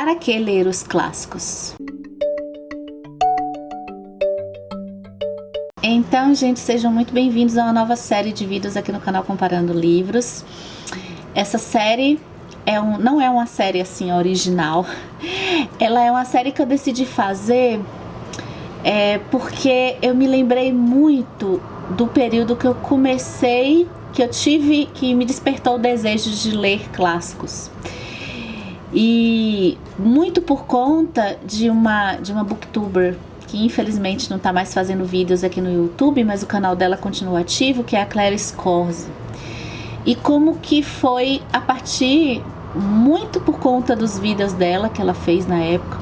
Para que ler os clássicos? Então, gente, sejam muito bem-vindos a uma nova série de vídeos aqui no canal Comparando Livros. Essa série não é uma série assim original. Ela é uma série que eu decidi fazer porque eu me lembrei muito do período que eu comecei, que me despertou o desejo de ler clássicos. E muito por conta de uma booktuber que infelizmente não está mais fazendo vídeos aqui no YouTube, mas o canal dela continua ativo, que é a Claire Scorzi. E como que foi a partir, muito por conta dos vídeos dela que ela fez na época,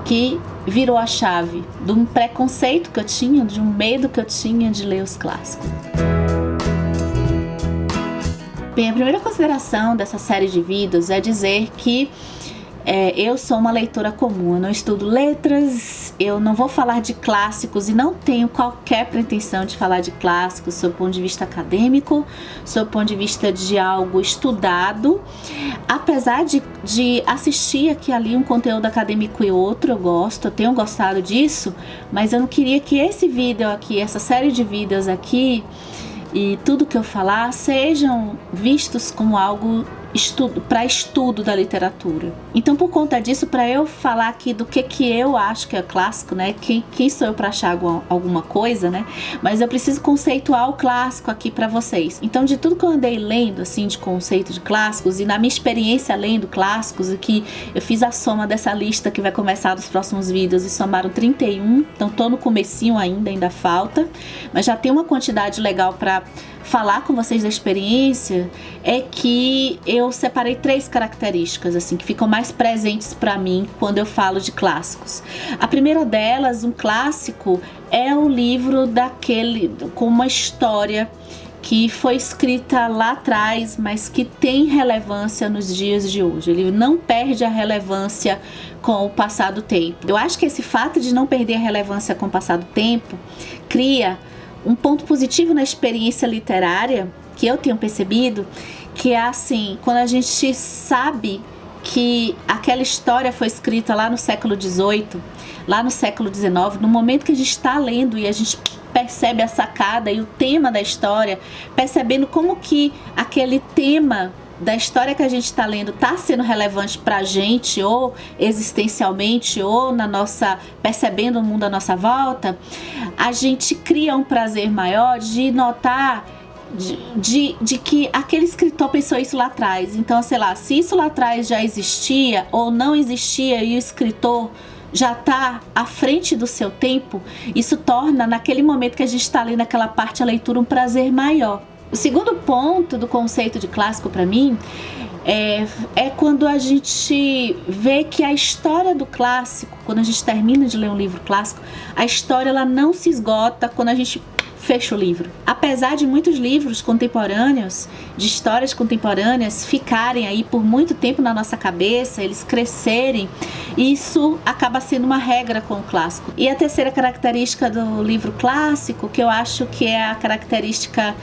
que virou a chave de um preconceito que eu tinha, de um medo que eu tinha de ler os clássicos. Bem, a primeira consideração dessa série de vídeos é dizer que eu sou uma leitora comum, eu não estudo letras, eu não vou falar de clássicos e não tenho qualquer pretensão de falar de clássicos sob o ponto de vista acadêmico, sob o ponto de vista de algo estudado, apesar de assistir aqui e ali um conteúdo acadêmico e outro, eu tenho gostado disso, mas eu não queria que esse vídeo aqui, essa série de vídeos aqui e tudo que eu falar sejam vistos como algo para estudo da literatura. Então, por conta disso, para eu falar aqui do que eu acho que é clássico, né? Quem sou eu para achar alguma coisa, né? Mas eu preciso conceituar o clássico aqui para vocês. Então, de tudo que eu andei lendo, assim, de conceito de clássicos, e na minha experiência lendo clássicos, e que eu fiz a soma dessa lista que vai começar nos próximos vídeos, e somaram 31, então tô no comecinho ainda falta, mas já tem uma quantidade legal para falar com vocês da experiência, é que eu separei 3 características assim que ficam mais presentes para mim quando eu falo de clássicos. A primeira delas, um clássico, é o livro com uma história que foi escrita lá atrás, mas que tem relevância nos dias de hoje. Ele não perde a relevância com o passar do tempo. Eu acho que esse fato de não perder a relevância com o passar do tempo cria um ponto positivo na experiência literária que eu tenho percebido, que é assim, quando a gente sabe que aquela história foi escrita lá no século XVIII, lá no século XIX, no momento que a gente está lendo e a gente percebe a sacada e o tema da história, percebendo como que aquele tema da história que a gente está lendo está sendo relevante para a gente, ou existencialmente, ou percebendo o mundo à nossa volta, a gente cria um prazer maior de notar de que aquele escritor pensou isso lá atrás. Então, sei lá, se isso lá atrás já existia ou não existia e o escritor já está à frente do seu tempo, isso torna, naquele momento que a gente está lendo aquela parte, a leitura um prazer maior. O segundo ponto do conceito de clássico para mim é quando a gente vê que a história do clássico, quando a gente termina de ler um livro clássico, a história ela não se esgota quando a gente fecha o livro. Apesar de muitos livros contemporâneos, de histórias contemporâneas, ficarem aí por muito tempo na nossa cabeça, eles crescerem, isso acaba sendo uma regra com o clássico. E a terceira característica do livro clássico, que eu acho que é a característica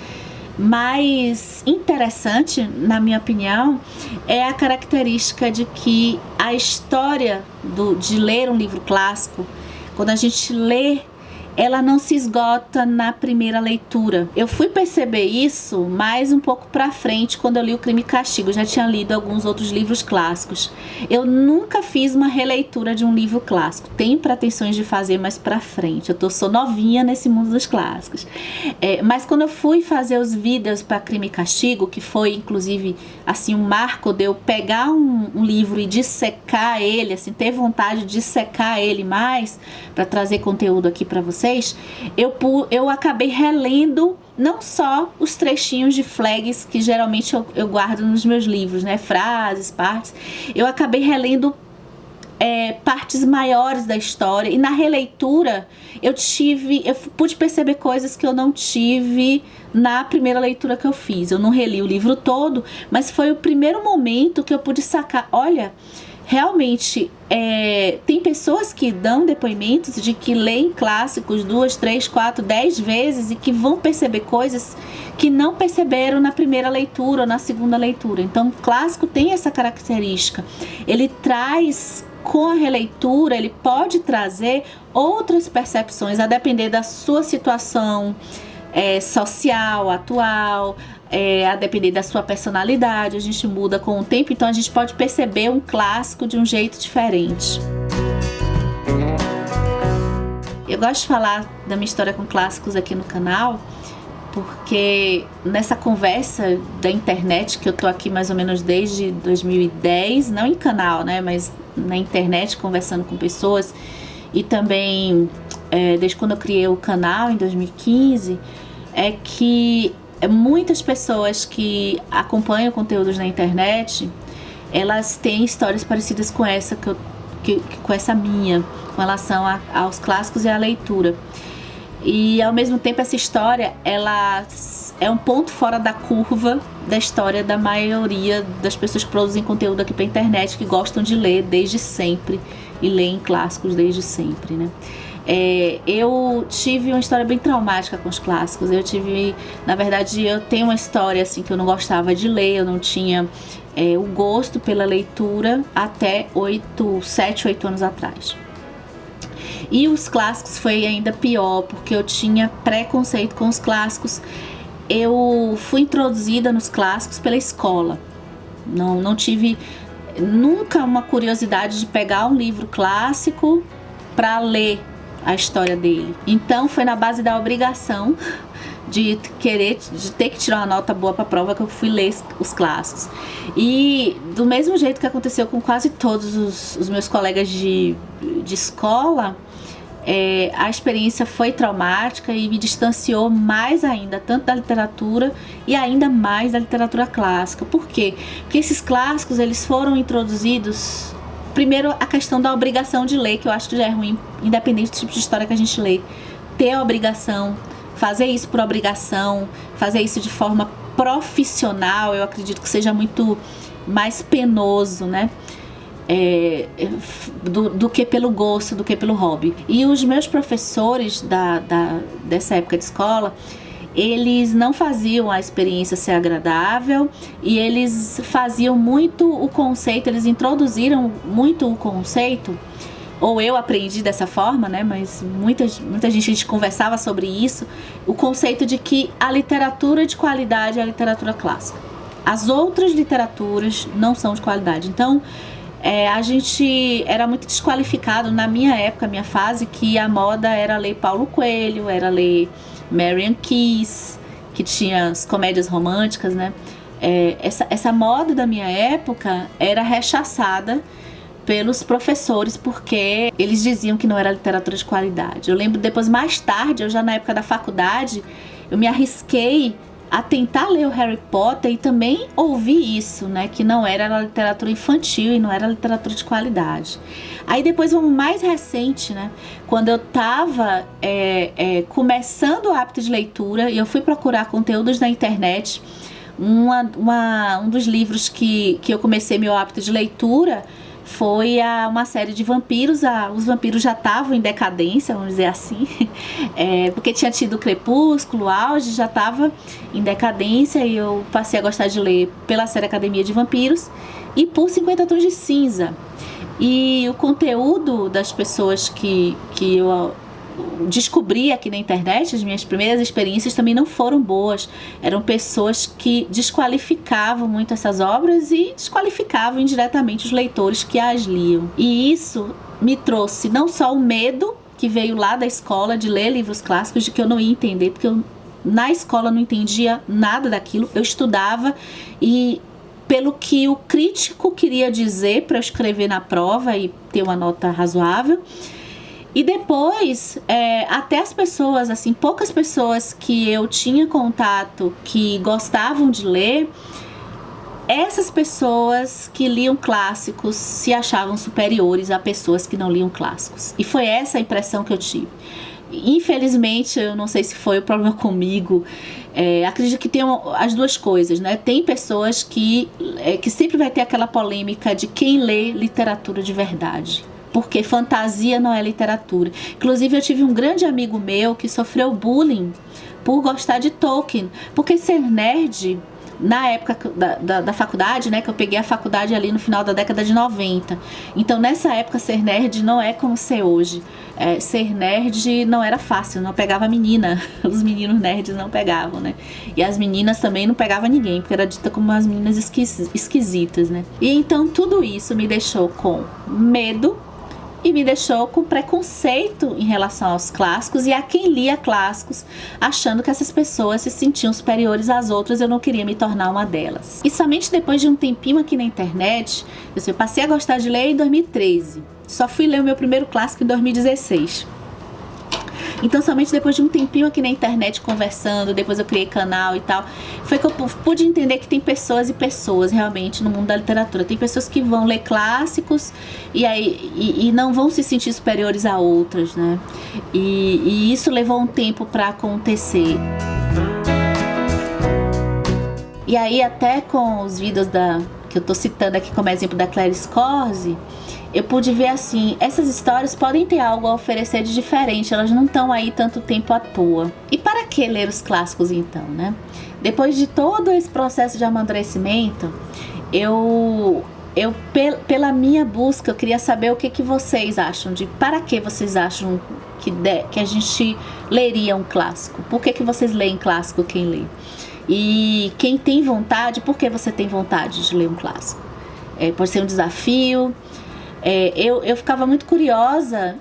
mais interessante, na minha opinião, é a característica de que a história de ler um livro clássico, quando a gente lê, ela não se esgota na primeira leitura. Eu fui perceber isso mais um pouco pra frente, quando eu li o Crime e Castigo. Eu já tinha lido alguns outros livros clássicos. Eu nunca fiz uma releitura de um livro clássico. Tenho pretensões de fazer mais pra frente. Sou novinha nesse mundo dos clássicos. Mas quando eu fui fazer os vídeos para Crime e Castigo, que foi inclusive assim um marco de eu pegar um livro e dissecar ele, assim, ter vontade de dissecar ele mais para trazer conteúdo aqui para vocês, eu acabei relendo não só os trechinhos de flags que geralmente eu guardo nos meus livros, né, frases, partes, eu acabei relendo partes maiores da história, e na releitura eu pude perceber coisas que eu não tive na primeira leitura que eu fiz. Eu não reli o livro todo, mas foi o primeiro momento que eu pude sacar, olha, realmente tem pessoas que dão depoimentos de que leem clássicos 2, 3, 4, 10 vezes e que vão perceber coisas que não perceberam na primeira leitura ou na segunda leitura. Então, o clássico tem essa característica. Ele traz, com a releitura, ele pode trazer outras percepções, a depender da sua situação social, atual, a depender da sua personalidade. A gente muda com o tempo, então a gente pode perceber um clássico de um jeito diferente. Eu gosto de falar da minha história com clássicos aqui no canal, porque nessa conversa da internet, que eu tô aqui mais ou menos desde 2010, não em canal, né, mas na internet conversando com pessoas, e também desde quando eu criei o canal em 2015, é que muitas pessoas que acompanham conteúdos na internet, elas têm histórias parecidas com essa com essa minha, com relação aos clássicos e à leitura. E ao mesmo tempo essa história, ela é um ponto fora da curva da história da maioria das pessoas que produzem conteúdo aqui pra internet, que gostam de ler desde sempre e leem clássicos desde sempre, né? Eu tive uma história bem traumática com os clássicos. Na verdade, eu tenho uma história assim que eu não gostava de ler, eu não tinha o gosto pela leitura até 7, 8 anos atrás. E os clássicos foi ainda pior, porque eu tinha preconceito com os clássicos. Eu fui introduzida nos clássicos pela escola. Não tive nunca uma curiosidade de pegar um livro clássico para ler a história dele. Então foi na base da obrigação de ter que tirar uma nota boa para a prova que eu fui ler os clássicos. E do mesmo jeito que aconteceu com quase todos os meus colegas de escola, a experiência foi traumática e me distanciou mais ainda, tanto da literatura e ainda mais da literatura clássica. Por quê? Porque esses clássicos, eles foram introduzidos. Primeiro, a questão da obrigação de ler, que eu acho que já é ruim, independente do tipo de história que a gente lê. Ter a obrigação, fazer isso por obrigação, fazer isso de forma profissional, eu acredito que seja muito mais penoso, né? Do que pelo gosto, do que pelo hobby. E os meus professores dessa época de escola, eles não faziam a experiência ser agradável e eles faziam muito o conceito, eles introduziram muito o conceito, ou eu aprendi dessa forma, né? Mas muita gente, a gente conversava sobre isso, o conceito de que a literatura de qualidade é a literatura clássica. As outras literaturas não são de qualidade. Então, a gente era muito desqualificado na minha época, minha fase, que a moda era ler Paulo Coelho, era ler Marian Keyes, que tinha as comédias românticas, né? Essa moda da minha época era rechaçada pelos professores, porque eles diziam que não era literatura de qualidade. Eu lembro depois, mais tarde, eu já na época da faculdade, eu me arrisquei a tentar ler o Harry Potter e também ouvi isso, né, que não era literatura infantil e não era literatura de qualidade. Aí depois, vamos mais recente, né, quando eu tava começando o hábito de leitura e eu fui procurar conteúdos na internet, um dos livros que eu comecei meu hábito de leitura foi uma série de vampiros. Os vampiros já estavam em decadência, vamos dizer assim, porque tinha tido o Crepúsculo, o auge, já estava em decadência, e eu passei a gostar de ler pela série Academia de Vampiros e por 50 Tons de Cinza. E o conteúdo das pessoas que eu descobri aqui na internet, as minhas primeiras experiências também não foram boas. Eram pessoas que desqualificavam muito essas obras e desqualificavam indiretamente os leitores que as liam. E isso me trouxe não só o medo que veio lá da escola de ler livros clássicos, de que eu não ia entender, porque eu na escola não entendia nada daquilo. Eu estudava e pelo que o crítico queria dizer para eu escrever na prova e ter uma nota razoável. E depois, até as pessoas, assim, poucas pessoas que eu tinha contato que gostavam de ler, essas pessoas que liam clássicos se achavam superiores a pessoas que não liam clássicos. E foi essa a impressão que eu tive. Infelizmente, eu não sei se foi o problema comigo, acredito que tem as duas coisas, né? Tem pessoas que sempre vai ter aquela polêmica de quem lê literatura de verdade, porque fantasia não é literatura. Inclusive, eu tive um grande amigo meu que sofreu bullying por gostar de Tolkien, porque ser nerd, na época da faculdade, né, que eu peguei a faculdade ali no final da década de 90, então nessa época ser nerd não é como ser hoje. Ser nerd não era fácil, não pegava menina, os meninos nerds não pegavam, né, e as meninas também não pegavam ninguém, porque era dita como as meninas esquisitas, né, e então tudo isso me deixou com medo e me deixou com preconceito em relação aos clássicos e a quem lia clássicos, achando que essas pessoas se sentiam superiores às outras. Eu não queria me tornar uma delas. E somente depois de um tempinho aqui na internet, eu passei a gostar de ler em 2013. Só fui ler o meu primeiro clássico em 2016. Então, somente depois de um tempinho aqui na internet conversando, depois eu criei canal e tal, foi que eu pude entender que tem pessoas e pessoas realmente no mundo da literatura. Tem pessoas que vão ler clássicos e não vão se sentir superiores a outras, né? E isso levou um tempo para acontecer. E aí, até com os vídeos que eu tô citando aqui como exemplo da Clarice Corsi, eu pude ver assim, essas histórias podem ter algo a oferecer de diferente, elas não estão aí tanto tempo à toa. E para que ler os clássicos então, né? Depois de todo esse processo de amadurecimento, pela minha busca, eu queria saber o que vocês acham para que vocês acham que a gente leria um clássico? Por que vocês leem clássico, quem lê? E quem tem vontade, por que você tem vontade de ler um clássico? Pode ser um desafio. Eu ficava muito curiosa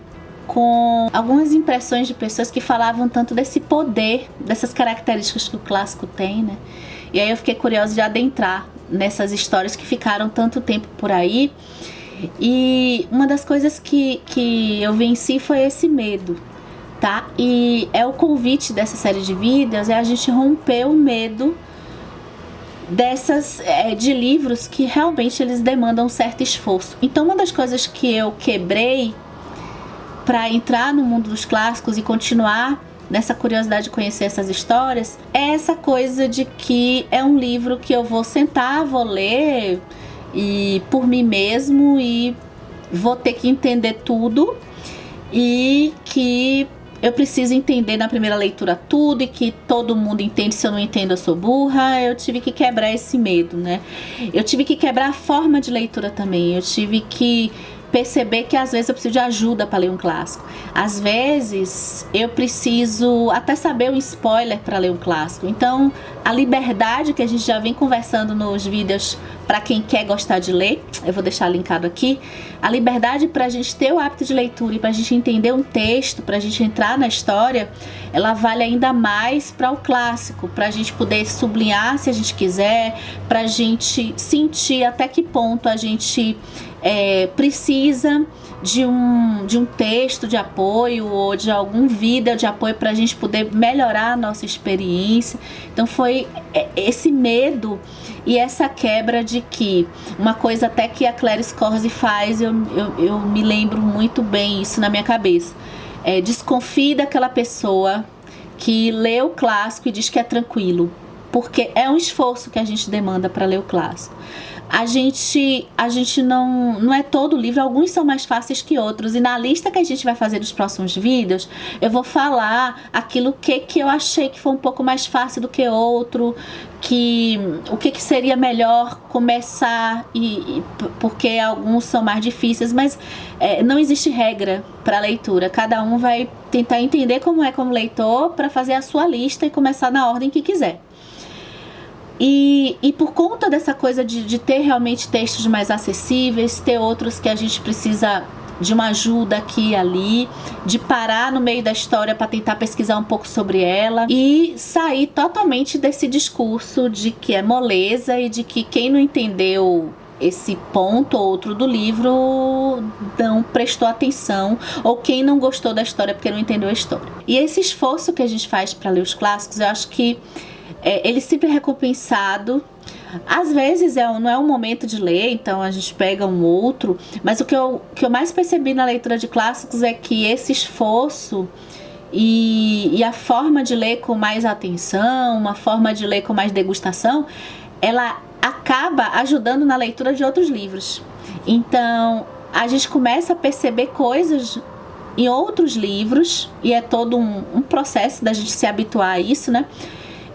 com algumas impressões de pessoas que falavam tanto desse poder, dessas características que o clássico tem, né? E aí eu fiquei curiosa de adentrar nessas histórias que ficaram tanto tempo por aí. E uma das coisas que eu venci foi esse medo, tá? E o convite dessa série de vídeos a gente romper o medo de livros que realmente eles demandam um certo esforço. Então, uma das coisas que eu quebrei para entrar no mundo dos clássicos e continuar nessa curiosidade de conhecer essas histórias é essa coisa de que é um livro que eu vou sentar, vou ler e por mim mesmo e vou ter que entender tudo e que eu preciso entender na primeira leitura tudo e que todo mundo entende, se eu não entendo eu sou burra. Eu tive que quebrar esse medo, né? Eu tive que quebrar a forma de leitura também. Eu tive que perceber que às vezes eu preciso de ajuda para ler um clássico. Às vezes eu preciso até saber um spoiler para ler um clássico. Então a liberdade que a gente já vem conversando nos vídeos para quem quer gostar de ler, eu vou deixar linkado aqui, a liberdade para a gente ter o hábito de leitura e para a gente entender um texto, para a gente entrar na história, ela vale ainda mais para o clássico, para a gente poder sublinhar se a gente quiser, para a gente sentir até que ponto a gente precisa de um texto de apoio ou de algum vídeo de apoio para a gente poder melhorar a nossa experiência. Então foi esse medo e essa quebra de que uma coisa até que a Clarice Corsi faz, eu me lembro muito bem isso na minha cabeça. Desconfie daquela pessoa que lê o clássico e diz que é tranquilo, porque é um esforço que a gente demanda para ler o clássico. A gente não é todo livro, alguns são mais fáceis que outros, e na lista que a gente vai fazer nos próximos vídeos, eu vou falar aquilo que eu achei que foi um pouco mais fácil do que outro, o que seria melhor começar, porque alguns são mais difíceis, mas não existe regra para leitura, cada um vai tentar entender como é como leitor para fazer a sua lista e começar na ordem que quiser. E por conta dessa coisa de ter realmente textos mais acessíveis, ter outros que a gente precisa de uma ajuda aqui e ali, de parar no meio da história para tentar pesquisar um pouco sobre ela e sair totalmente desse discurso de que é moleza e de que quem não entendeu esse ponto ou outro do livro não prestou atenção, ou quem não gostou da história porque não entendeu a história. E esse esforço que a gente faz para ler os clássicos, eu acho que ele sempre é recompensado. Às vezes não é um momento de ler, então a gente pega um outro, mas o que eu mais percebi na leitura de clássicos é que esse esforço e a forma de ler com mais atenção, uma forma de ler com mais degustação, ela acaba ajudando na leitura de outros livros. Então a gente começa a perceber coisas em outros livros, e é todo um processo da gente se habituar a isso, né?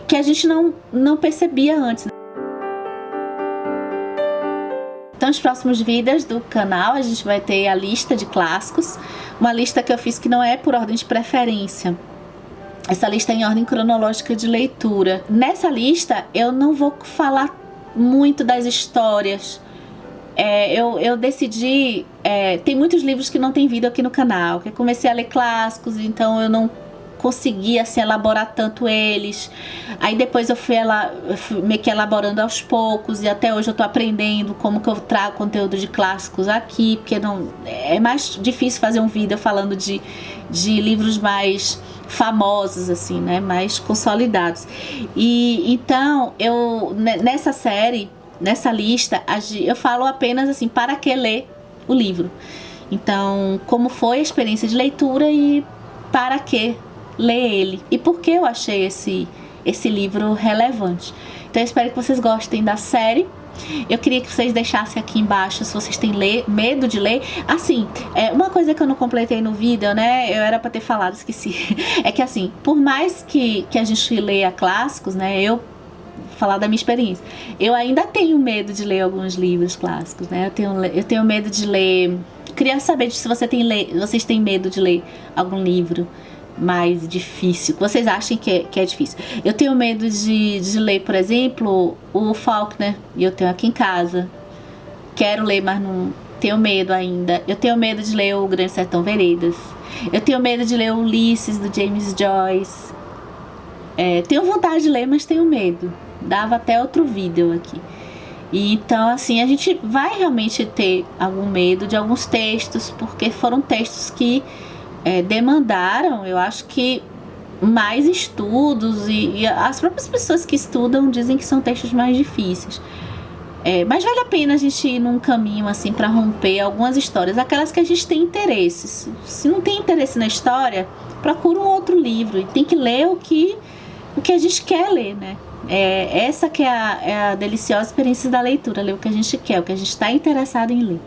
Que a gente não percebia antes. Então, nos próximos vídeos do canal, a gente vai ter a lista de clássicos, uma lista que eu fiz que não é por ordem de preferência. Essa lista é em ordem cronológica de leitura. Nessa lista, eu não vou falar muito das histórias. Eu decidi... tem muitos livros que não tem vídeo aqui no canal, que eu comecei a ler clássicos, então eu não consegui assim elaborar tanto eles. Aí depois eu fui meio que elaborando aos poucos, e até hoje eu tô aprendendo como que eu trago conteúdo de clássicos aqui, porque não é mais difícil fazer um vídeo falando de livros mais famosos, assim, né, mais consolidados. E então nessa série, nessa lista, eu falo apenas assim, para que ler o livro. Então, como foi a experiência de leitura e para que ler ele. E por que eu achei esse livro relevante. Então eu espero que vocês gostem da série. Eu queria que vocês deixassem aqui embaixo se vocês têm medo de ler. Assim, uma coisa que eu não completei no vídeo, né? Eu era pra ter falado, esqueci. É que assim, por mais que a gente leia clássicos, né? Eu falar da minha experiência. Eu ainda tenho medo de ler alguns livros clássicos, né? Eu tenho medo de ler. Queria saber se vocês têm medo de ler algum livro mais difícil, que vocês acham que é difícil. Eu tenho medo de ler, por exemplo, o Faulkner, e eu tenho aqui em casa. Quero ler, mas não tenho medo ainda. Eu tenho medo de ler o Grande Sertão Veredas. Eu tenho medo de ler o Ulisses, do James Joyce. Tenho vontade de ler, mas tenho medo. Dava até outro vídeo aqui. E então, assim, a gente vai realmente ter algum medo de alguns textos, porque foram textos que demandaram, eu acho que, mais estudos, e as próprias pessoas que estudam dizem que são textos mais difíceis. Mas vale a pena a gente ir num caminho assim para romper algumas histórias, aquelas que a gente tem interesse. Se não tem interesse na história, procura um outro livro, e tem que ler o que a gente quer ler, né? Essa que é a deliciosa experiência da leitura, ler o que a gente quer, o que a gente está interessado em ler.